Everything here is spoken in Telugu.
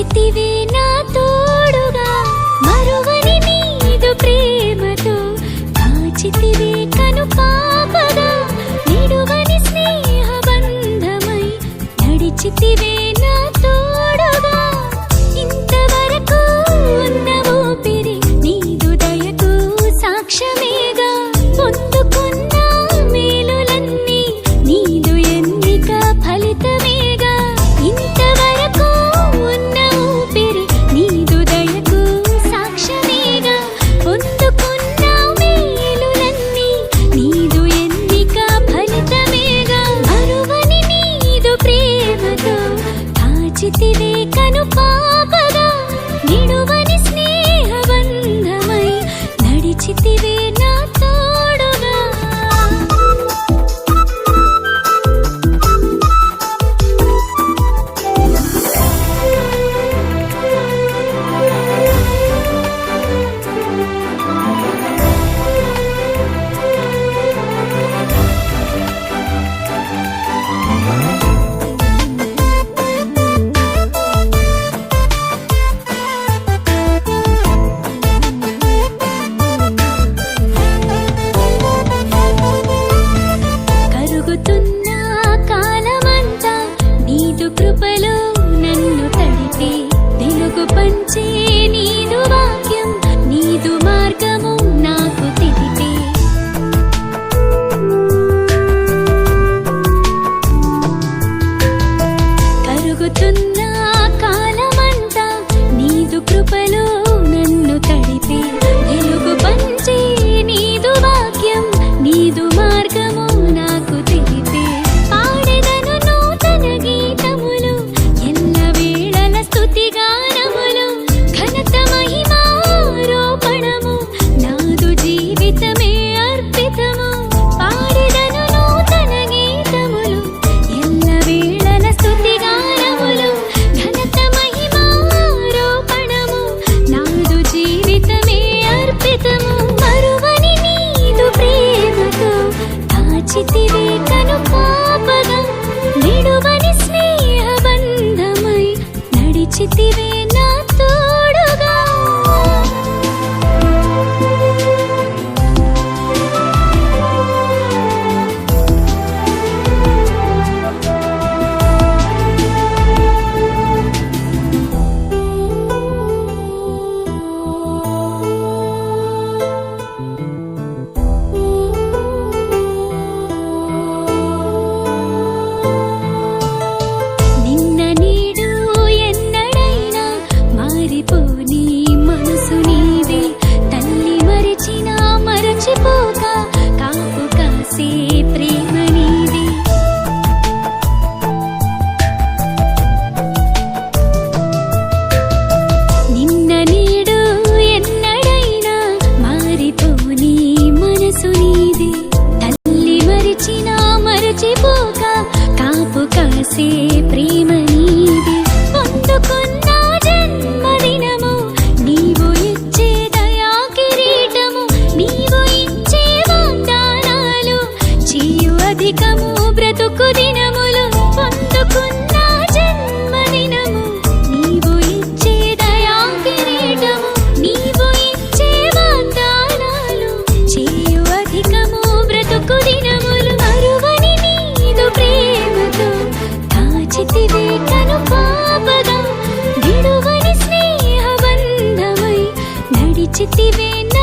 నిలిచితివే నా తోడుగా మరువని నీదు ప్రేమతో కాచితివే కను పాపగా నిడువని స్నేహ బంధమై నడిచితివే నా తోడుగా ఇంతవరకు ఉన్న ఊపిరి నీదు దయకు సాక్ష్యమేగా పొందుకున్న మేలులన్నీ నీదు ఎన్నిక ఫలితమేగా ఇంతవరకు ఉన్న ఊపిరి నీదు దయకు సాక్ష్యమేగా పొందుకున్న మేలులన్నీ నీదు ఎన్నిక ఫలితమేగా మరువని నీదు ప్రేమతో కాచితివే కను పాపగా నిడువని స్నేహ బంధమై నడిచితివే నా తోడుగా కరుగుతున్న కాలమంతా నీదు కృపలో నన్ను తడిపి వెలుగు పంచే నీదు వాక్యం నీదు మార్గము నాకు తెలిపే కరుగుతున్న కాలమంతా నీదు కృపలో నన్ను తడిపి వెలుగు పంచే నీదు వాక్యం నీదు మార్గము నాకు తెలిపే పాడెదను నూతన గీతములు ఎల్ల వేళల స్తుతి గానములు ఘనత మహిమారోపణము నాదు జీవితమే అర్పితము పాడెదను నూతన గీతములు ఎల్ల వేళల స్తుతి గానములు ఘనత మహిమారోపణము నాదు జీవితమే అర్పితము మరువని నీదు ప్రేమతో కాచితివే కను పాపగా నిడువని స్నేహ బంధమై నడిచితివే నా తోడుగా నిన్న నీడు ఎన్నడైనా మారిపోని మనసు నీవే తల్లి మరిచినా మరచిపోక కాపు కాసే ప్రేమ నీవే నిన్న నీడు ఎన్నడైనా మారిపోని మనసు నీవే తల్లి మరిచినా మరచిపోక కాపు కాసే ప్రేమ నీవే పొందుకున్న జన్మదినము నీవు ఇచ్చే దయా కిరీటము నీవు ఇచ్చే వాగ్దానాలు చేయు అధికము బ్రతుకు దినములు పొందుకున్న జన్మదినము నీవు ఇచ్చే దయా కిరీటము నీవు ఇచ్చే వాగ్దానాలు చేయు అధికము బ్రతుకు దినములు మరువని నీదు ప్రేమతో కాచితివే కను పాపగా నిడువని స్నేహ బంధమై నడిచితివే నా